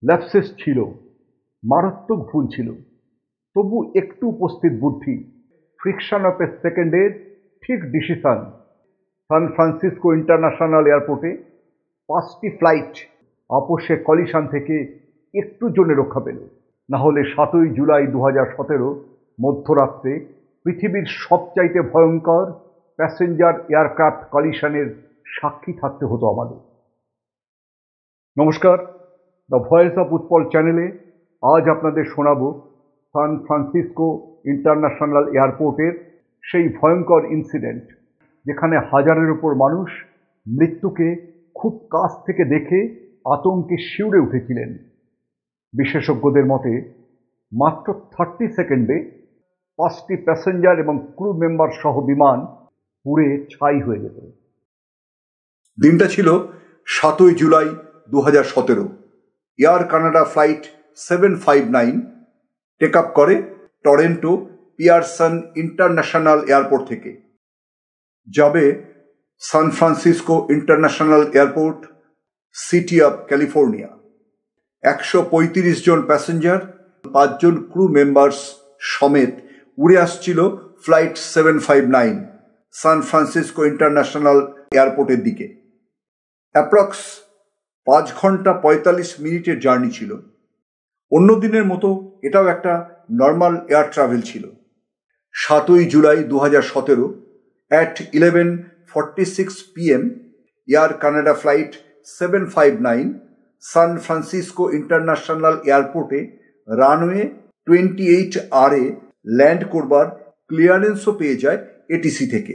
Lapses ছিল, মারাত্মক ভুল ছিল, তবু একটু উপস্থিত বুদ্ধি, ফ্রিকশন অফ এ সেকেন্ডের ঠিক ডিসিশন। সান ফ্রান্সিসকো ইন্টারন্যাশনাল এয়ারপোর্টে 5টি ফ্লাইট আপোষে কলিশন থেকে একটু জন্য রক্ষা পেল। না হলে 7ই জুলাই 2017 মধ্যরাত্রে পৃথিবীর সবচাইতে ভয়ঙ্কর প্যাসেঞ্জার এয়ারক্রাফট কলিশনের সাক্ষী থাকতে হতো আমাদের। নমস্কার, দ্য ভয়েস অফ উৎপল চ্যানেলে আজ আপনাদের শোনাবো সান ফ্রান্সিসকো ইন্টারন্যাশনাল এয়ারপোর্টের সেই ভয়ঙ্কর ইনসিডেন্ট, যেখানে হাজারের উপর মানুষ মৃত্যুকে খুব কাছ থেকে দেখে আতঙ্কে শিউরে উঠেছিলেন। বিশেষজ্ঞদের মতে মাত্র 30 সেকেন্ডে 5টি প্যাসেঞ্জার এবং ক্রু মেম্বার সহ বিমান পুড়ে ছাই হয়ে যেত। দিনটা ছিল 7ই জুলাই 2017। Air Canada flight 759 take up করে টরন্টো পিয়ারসন ইন্টারন্যাশনাল এয়ারপোর্ট থেকে। যাবে San Francisco international Airport, city of California. 135 জন প্যাসেঞ্জার, 5 জন ক্রু মেম্বার্স সমেত উড়ে আসছিল ফ্লাইট 759 সান ফ্রান্সিসকো ইন্টারন্যাশনাল এয়ারপোর্টের দিকে। অ্যাপ্রক্স 5 ঘন্টা 45 মিনিটের জার্নি ছিল। অন্য দিনের মতো এটাও একটা নর্মাল এয়ার ট্রাভেল ছিল। 7ই জুলাই 2017 at 11:46 PM Air Canada flight 759 San Francisco International এয়ারপোর্টে রানওয়ে 28R এ ল্যান্ড করবার ক্লিয়ারেন্সও পেয়ে যায় এটিসি থেকে।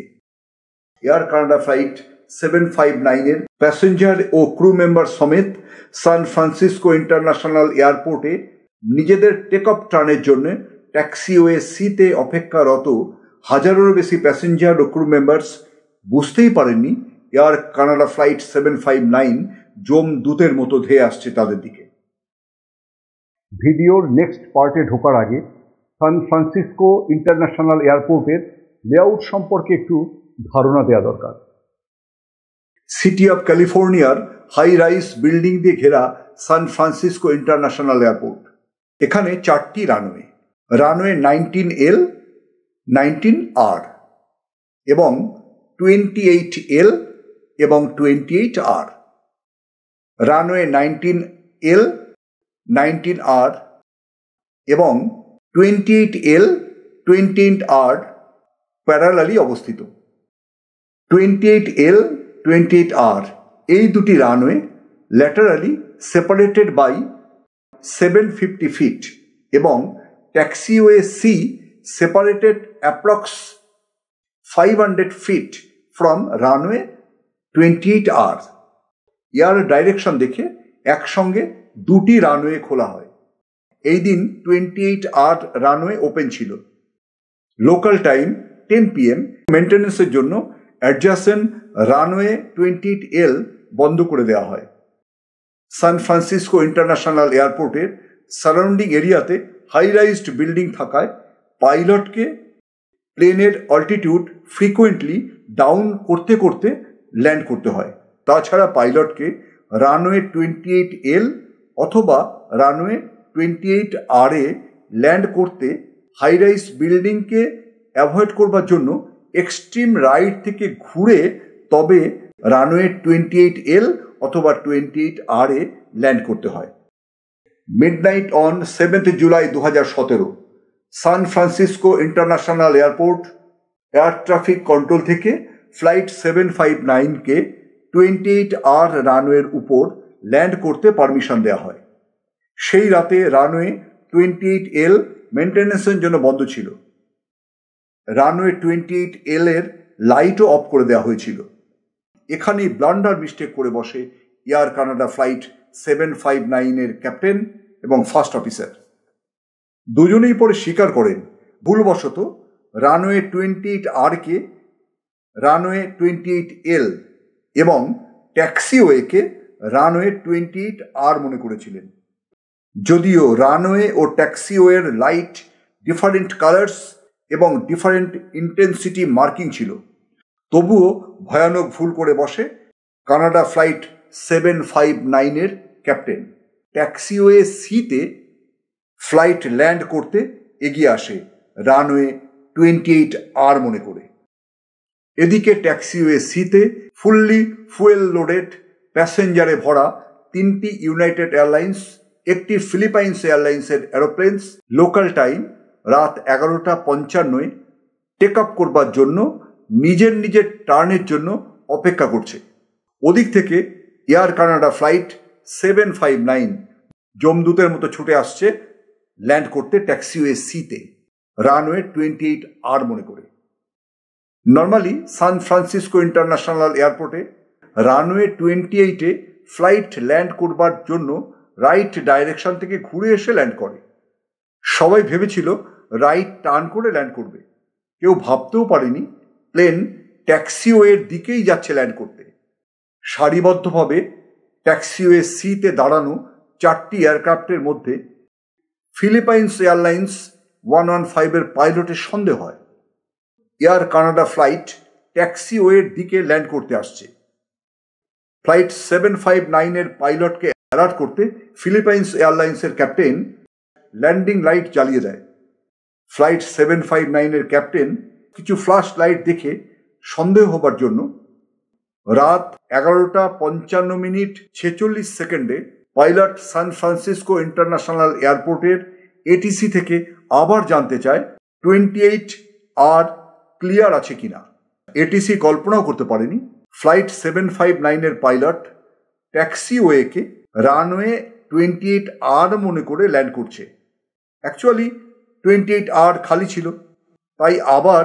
এয়ার কানাডা ফ্লাইট 759 এর প্যাসেঞ্জার ও ক্রু মেম্বার সমেত সান ফ্রান্সিসকো ইন্টারন্যাশনাল এয়ারপোর্টে নিজেদের টেক অফ টার্নের জন্য ট্যাক্সিওয়ে সিতে অপেক্ষারত হাজারেরও বেশি প্যাসেঞ্জার ও ক্রু মেম্বার্স বুঝতেই পারেননি এয়ার কানাডা ফ্লাইট 759 যমদূতের মতো ধেয়ে আসছে তাদের দিকে। ভিডিওর নেক্সট পার্টে ঢোকার আগে সান ফ্রান্সিসকো ইন্টারন্যাশনাল এয়ারপোর্টের লেআউট সম্পর্কে একটু ধারণা দেওয়া দরকার। সিটি অফ ক্যালিফোর্নিয়ার হাই রাইজ বিল্ডিং দিয়ে ঘেরা সান ফ্রান্সিসকো ইন্টারন্যাশনাল এয়ারপোর্ট। এখানে 4টি রানওয়ে, রানওয়ে 19L, 19R এবং 28L এবং 28R। রানওয়ে 19L, 19R এবং 28L, 28R প্যারালালি অবস্থিত। 28L, 28R এই দুটি runway laterally separated by 750 feet এবং taxiway C separated approx 500 feet from runway 28R। Air direction দেখে একসঙ্গে দুটি রানওয়ে খোলা হয়। এই দিন 28R রানওয়ে ওপেন ছিল। লোকাল টাইম 10 PM মেনটেন্যান্সের জন্য অ্যাডজাসেন্ট রানওয়ে 28L বন্ধ করে দেওয়া হয়। সান ফ্রান্সিসকো ইন্টারন্যাশনাল এয়ারপোর্টের সারাউন্ডিং এরিয়াতে হাই রাইজড বিল্ডিং থাকায় পাইলটকে প্লেনের অল্টিটিউড ফ্রিকুয়েন্টলি ডাউন করতে করতে ল্যান্ড করতে হয়। তাছাড়া পাইলটকে রানওয়ে 28L অথবা রানওয়ে 28R এ ল্যান্ড করতে হাই রাইজ বিল্ডিংকে অ্যাভয়েড করবার জন্য এক্সট্রিম রাইট থেকে ঘুরে তবে রানওয়ে 28L অথবা 28R এ ল্যান্ড করতে হয়। Midnight on 7th July 2017 San Francisco international airport air traffic control থেকে ফ্লাইট 759কে 28R রানওয়ের উপর ল্যান্ড করতে পারমিশন দেওয়া হয়। সেই রাতে রানওয়ে 28L মেনটেন্যান্সের জন্য বন্ধ ছিল। রানওয়ে 28L এর লাইটও অফ করে দেওয়া হয়েছিল। এখানেই ব্লান্ডার মিস্টেক করে বসে এয়ার কানাডা ফ্লাইট 759 এর ক্যাপ্টেন এবং ফার্স্ট অফিসার। দুজনেই পরে স্বীকার করেন ভুলবশত রানওয়ে 28R কে রানওয়ে 28L এবং ট্যাক্সিওয়েকে রানওয়ে 28R মনে করেছিলেন। যদিও রানওয়ে ও ট্যাক্সিওয়ের লাইট ডিফারেন্ট কালার্স এবং ডিফারেন্ট ইন্টেন্সিটি মার্কিং ছিল, তবুও ভয়ানক ভুল করে বসে কানাডা ফ্লাইট 759 এর ক্যাপ্টেন। ট্যাক্সিওয়ে সিতে ফ্লাইট ল্যান্ড করতে এগিয়ে আসে রানওয়ে 28R মনে করে। এদিকে ট্যাক্সিওয়ে সিতে ফুললি ফুয়েল লোডেড প্যাসেঞ্জারে ভরা 3টি ইউনাইটেড এয়ারলাইন্স, একটি ফিলিপাইন্স এয়ারলাইন্সের এরোপ্লেনস লোকাল টাইম রাত 11:55 টেক আপ করবার জন্য নিজের নিজের টার্নের জন্য অপেক্ষা করছে। ওদিক থেকে এয়ার কানাডা ফ্লাইট 759 যমদূতের মতো ছুটে আসছে ল্যান্ড করতে ট্যাক্সিওয়ে সিতে রানওয়ে 28R মনে করে। নর্মালি সান ফ্রান্সিসকো ইন্টারন্যাশনাল এয়ারপোর্টে রানওয়ে 28-এ ফ্লাইট ল্যান্ড করবার জন্য রাইট ডাইরেকশন থেকে ঘুরে এসে ল্যান্ড করে। সবাই ভেবেছিল রাইট টার্ন করে ল্যান্ড করবে, কেউ ভাবতেও পারেনি প্লেন ট্যাক্সিওয়ের দিকেই যাচ্ছে ল্যান্ড করতে। সারিবদ্ধভাবে ট্যাক্সিওয়ে সিতে দাঁড়ানো 4টি এয়ারক্রাফটের মধ্যে ফিলিপাইন্স এয়ারলাইন্স 115-এর পাইলটের সন্দেহ হয় এয়ার কানাডা ফ্লাইট ট্যাক্সিওয়ের দিকে ল্যান্ড করতে আসছে। ফ্লাইট 759-এর পাইলটকে অ্যালার্ট করতে ফিলিপাইন্স এয়ারলাইন্সের ক্যাপ্টেন ল্যান্ডিং লাইট জ্বালিয়ে দেয়। ফ্লাইট 759-এর ক্যাপ্টেন কিছু ফ্ল্যাশ লাইট দেখে সন্দেহ হবার জন্য রাত 11:55:46 পাইলট সান ফ্রান্সিসকো ইন্টারন্যাশনাল এয়ারপোর্টের এটিসি থেকে আবার জানতে চায় 28R ক্লিয়ার আছে কিনা। এটিসি কল্পনাও করতে পারেনি ফ্লাইট 759-এর পাইলট ট্যাক্সিওয়েকে রানওয়ে 28R মনে করে ল্যান্ড করছে। অ্যাকচুয়ালি 28R খালি ছিল, তাই আবার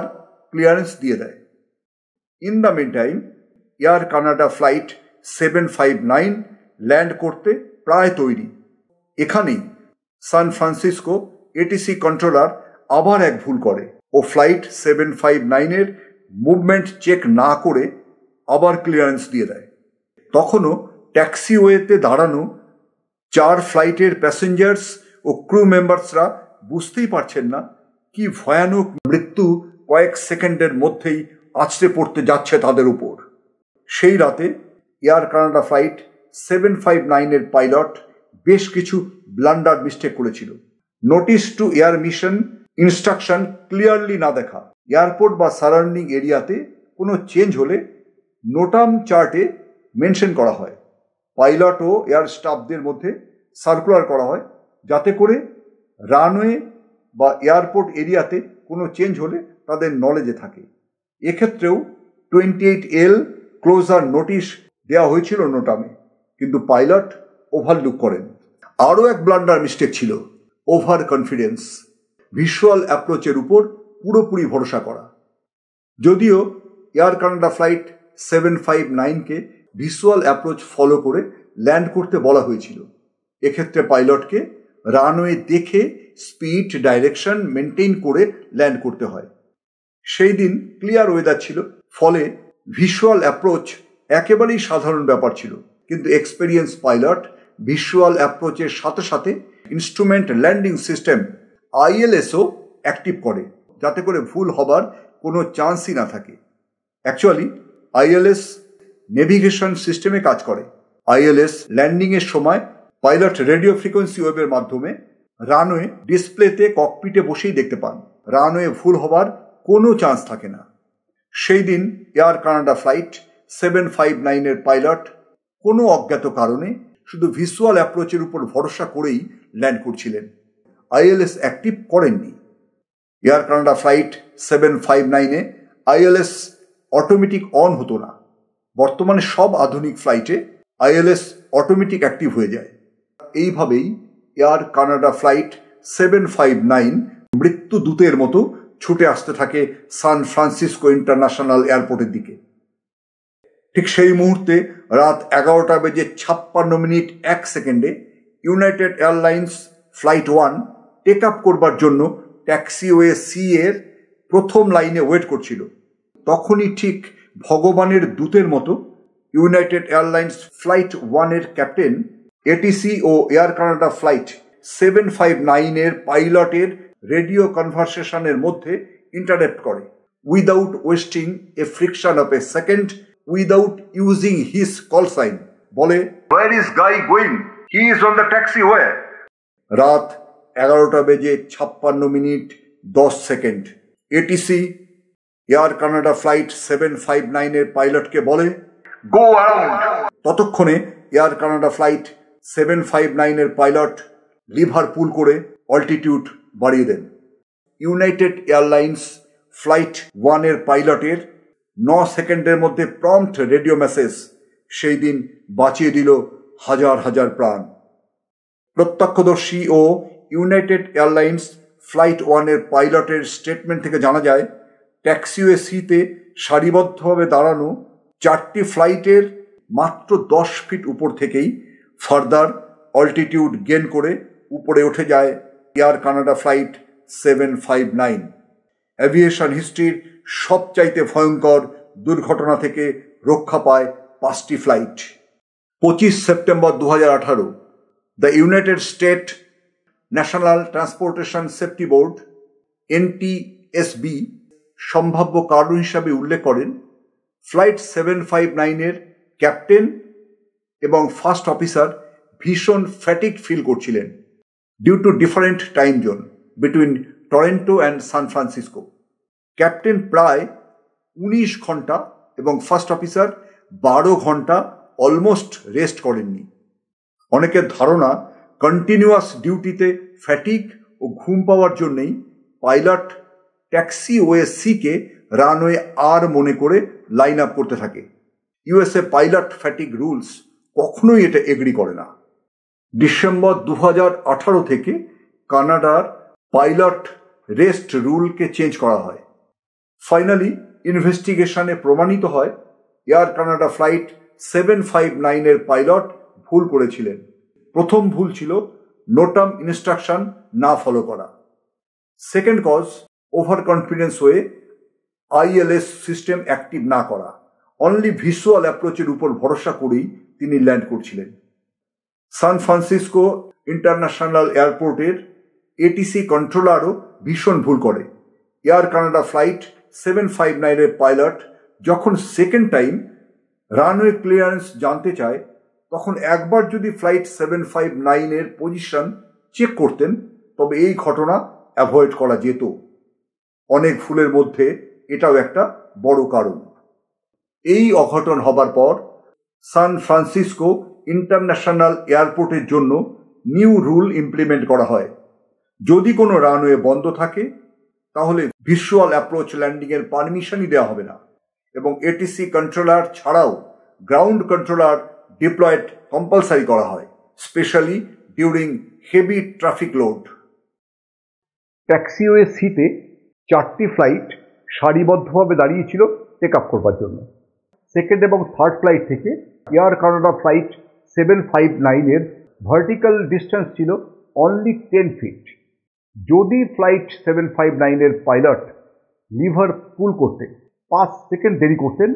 ক্লিয়ারেন্স দিয়ে দেয়। In the mean time Air Canada flight 759 land করতে প্রায় তৈরি। এখানেই সান ফ্রান্সিসকো এটিসি কন্ট্রোলার আবার এক ভুল করে ও ফ্লাইট 759-এর মুভমেন্ট চেক না করে আবার ক্লিয়ারেন্স দিয়ে দেয়। তখনও ট্যাক্সিওয়েতে দাঁড়ানো 4 ফ্লাইটের প্যাসেঞ্জার্স ও ক্রু মেম্বার্সরা বুঝতেই পারছেন না কি ভয়ানক মৃত্যু কয়েক সেকেন্ডের মধ্যেই আছড়ে পড়তে যাচ্ছে তাদের উপর। সেই রাতে এয়ার কানাডা ফ্লাইট 759-এর পাইলট বেশ কিছু ব্লান্ডার মিস্টেক করেছিল। Notice two air mission instruction clearly না দেখা, এয়ারপোর্ট বা সারাউন্ডিং এরিয়াতে কোনো চেঞ্জ হলে নোটাম চার্টে মেনশন করা হয়, পাইলট ও এয়ার স্টাফদের মধ্যে সার্কুলার করা হয় যাতে করে রানওয়ে বা এয়ারপোর্ট এরিয়াতে কোনো চেঞ্জ হলে তাদের নলেজে থাকে। এক্ষেত্রেও 28L ক্লোজার নোটিশ দেওয়া হয়েছিল নোটামে, কিন্তু পাইলট ওভারলুক করেন। আরও এক ব্লান্ডার মিস্টেক ছিল ওভার কনফিডেন্স, ভিজুয়াল অ্যাপ্রোচের উপর পুরোপুরি ভরসা করা। যদিও এয়ার কানাডা ফ্লাইট 759-কে ভিজুয়াল অ্যাপ্রোচ ফলো করে ল্যান্ড করতে বলা হয়েছিল, এক্ষেত্রে পাইলটকে রানওয়ে দেখে স্পিড ডাইরেকশন মেনটেন করে ল্যান্ড করতে হয়। সেই দিন ক্লিয়ার ওয়েদার ছিল, ফলে ভিজুয়াল অ্যাপ্রোচ একেবারেই সাধারণ ব্যাপার ছিল, কিন্তু এক্সপেরিয়েন্স পাইলট ভিজুয়াল অ্যাপ্রোচের সাথে সাথে ইনস্ট্রুমেন্ট ল্যান্ডিং সিস্টেম ILSও অ্যাক্টিভ করে যাতে করে ভুল হবার কোনো চান্সই না থাকে। অ্যাকচুয়ালি ILS নেভিগেশন সিস্টেমে কাজ করে। ILS ল্যান্ডিংয়ের সময় পাইলট রেডিও ফ্রিকোয়েন্সি ওয়েভের মাধ্যমে রানওয়ে ডিসপ্লেতে ককপিটে বসেই দেখতে পান, রানওয়ে ভুল হবার কোনো চান্স থাকে না। সেই দিন এয়ার কানাডা ফ্লাইট 759-এর পাইলট কোনো অজ্ঞাত কারণে শুধু ভিজুয়াল অ্যাপ্রোচের উপর ভরসা করেই ল্যান্ড করছিলেন, ILS অ্যাক্টিভ করেননি। এয়ার কানাডা ফ্লাইট 759-এ ILS অটোমেটিক অন হতো না। বর্তমানে সব আধুনিক ফ্লাইটে ILS অটোমেটিক অ্যাক্টিভ হয়ে যায়। এইভাবেই এয়ার কানাডা ফ্লাইট 759 মৃত্যু দূতের মতো ছুটে আসতে থাকে সান ফ্রান্সিসকো ইন্টারন্যাশনাল এয়ারপোর্টের দিকে। ঠিক সেই মুহূর্তে রাত 11:56:01 United Airlines flight 1 take up করবার জন্য ট্যাক্সিওয়ে সি এর প্রথম লাইনে ওয়েট করছিল। তখনই ঠিক ভগবানের দূতের মতো ইউনাইটেড এয়ারলাইন্স ফ্লাইট 1-এর ক্যাপ্টেন এটিসি ও এয়ার কানাডা ফ্লাইট 759-এর পাইলটের রেডিও কনভারসেশনের মধ্যে ইন্টারাপ্ট করে, without wasting a friction of a second, without using his call sign. বলে, "Where is guy going?" He is on the taxiway. রাত 11:56 ATC air Canada flight 759 এর পাইলটকে বলে, Go around. ততক্ষণে এয়ার কানাডা ফ্লাইট 759 এর pilot Liverpool করে altitude বাড়িয়ে দেন। United Airlines flight 1 এর পাইলটের 9 সেকেন্ডের মধ্যে প্রম্পট রেডিও মেসেজ সেই দিন বাঁচিয়ে দিল হাজার হাজার প্রাণ। প্রত্যক্ষদর্শী ও ইউনাইটেড এয়ারলাইন্স ফ্লাইট 1 এর পাইলটের স্টেটমেন্ট থেকে জানা যায়, ট্যাক্সিওয়ে সিতে সারিবদ্ধভাবে দাঁড়ানো 4টি ফ্লাইটের মাত্র 10 ফিট উপর থেকেই ফার্দার অল্টিটিউড গেন করে উপরে উঠে যায় এয়ার কানাডা ফ্লাইট 759। অ্যাভিয়েশন হিস্ট্রির সবচাইতে ভয়ঙ্কর দুর্ঘটনা থেকে রক্ষা পায় 5টি flight. 25 September 2018 the United state national transportation safety board NTSB সম্ভাব্য কারণ হিসাবে উল্লেখ করেন ফ্লাইট 759 এর ক্যাপ্টেন এবং ফার্স্ট অফিসার ভীষণ ফ্যাটিক ফিল করছিলেন due to different time zone between Toronto and San Francisco. Captain প্রায় 19 ঘন্টা এবং ফার্স্ট অফিসার 12 ঘন্টা অলমোস্ট রেস্ট করেননি। অনেকের ধারণা কন্টিনিউয়াস ডিউটিতে ফ্যাটিক ও ঘুম পাওয়ার জন্যই পাইলট ট্যাক্সিওয়ে সিকে রানওয়ে আর মনে করে লাইন আপ করতে থাকে। ইউএসএ পাইলট ফ্যাটিক রুলস কখনোই এটা এগ্রি করে না। ডিসেম্বর 2018 থেকে কানাডার পাইলট রেস্ট রুলকে চেঞ্জ করা হয়। ফাইনালি ইনভেস্টিগেশনে প্রমাণিত হয় এয়ার কানাডা ফ্লাইট 759 এর পাইলট ভুল করেছিলেন। প্রথম ভুল ছিল নোটাম ইনস্ট্রাকশন না ফলো করা। সেকেন্ড কজ ওভার কনফিডেন্স হয়ে ILS সিস্টেম অ্যাক্টিভ না করা। অনলি ভিজুয়াল অ্যাপ্রোচের উপর ভরসা করেই তিনি ল্যান্ড করছিলেন। সান ফ্রান্সিসকো ইন্টারন্যাশনাল এয়ারপোর্টের ATC কন্ট্রোলারও ভীষণ ভুল করে। এয়ার কানাডা ফ্লাইট 759 এর পাইলট যখন সেকেন্ড টাইম রানওয়ে ক্লিয়ারেন্স জানতে চায়, তখন একবার যদি ফ্লাইট 759 এর পজিশন চেক করতেন তবে এই ঘটনা অ্যাভয়েড করা যেত। অনেক ভুলের মধ্যে এটাও একটা বড় কারণ। এই অঘটন হবার পর সান ফ্রান্সিসকো ইন্টারন্যাশনাল এয়ারপোর্টের জন্য নিউ রুল ইমপ্লিমেন্ট করা হয়। যদি কোনো রানওয়ে বন্ধ থাকে তাহলে ভিজুয়াল অ্যাপ্রোচ ল্যান্ডিংয়ের পারমিশনই দেওয়া হবে না এবং ATC কন্ট্রোলার ছাড়াও গ্রাউন্ড কন্ট্রোলার ডিপ্লয়েড কম্পালসারি করা হয়, specially during heavy traffic load. Taxiway সিতে 4টি ফ্লাইট সারিবদ্ধভাবে দাঁড়িয়েছিল টেক আপ করবার জন্য। সেকেন্ড এবং থার্ড ফ্লাইট থেকে এয়ার কানাডা ফ্লাইট 759 এর ভার্টিক্যাল ডিস্টেন্স ছিল অনলি 10 ফিট। যদি ফ্লাইট 759 এর পাইলট লিভার পুল করতে 5 সেকেন্ড দেরি করতেন,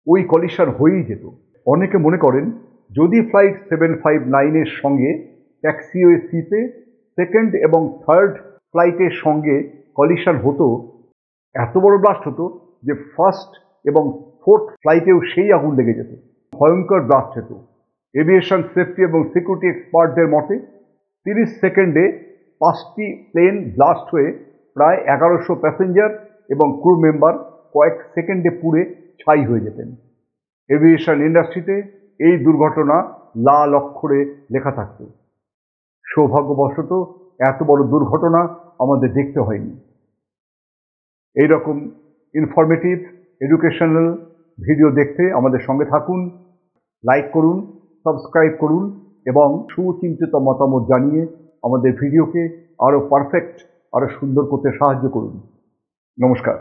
ওই কলিশন হয়েই যেত। অনেকে মনে করেন যদি ফ্লাইট 759 এর সঙ্গে ট্যাক্সিওয়ে সিতে সেকেন্ড এবং থার্ড ফ্লাইটের সঙ্গে কলিশন হতো, এত বড় ব্লাস্ট হতো যে ফার্স্ট এবং ফোর্থ ফ্লাইটেও সেই আগুন লেগে যেত। ভয়ঙ্কর ব্লাস্ট হতো। এভিয়েশন সেফটি এবং সিকিউরিটি এক্সপার্টদের মতে 30 সেকেন্ডে 5টি প্লেন ব্লাস্ট হয়ে প্রায় 1100 প্যাসেঞ্জার এবং ক্রু মেম্বার কয়েক সেকেন্ডে পুড়ে ছাই হয়ে যেতেন। এভিয়েশন ইন্ডাস্ট্রিতে এই দুর্ঘটনা লাল অক্ষরে লেখা থাকত। সৌভাগ্যবশত এত বড় দুর্ঘটনা আমাদের দেখতে হয়নি। এইরকম ইনফরমেটিভ এডুকেশনাল ভিডিও দেখতে আমাদের সঙ্গে থাকুন, লাইক করুন, সাবস্ক্রাইব করুন এবং সুচিন্তিত মতামত জানিয়ে আমাদের ভিডিওকে আরও পারফেক্ট, আরও সুন্দর করতে সাহায্য করুন। নমস্কার।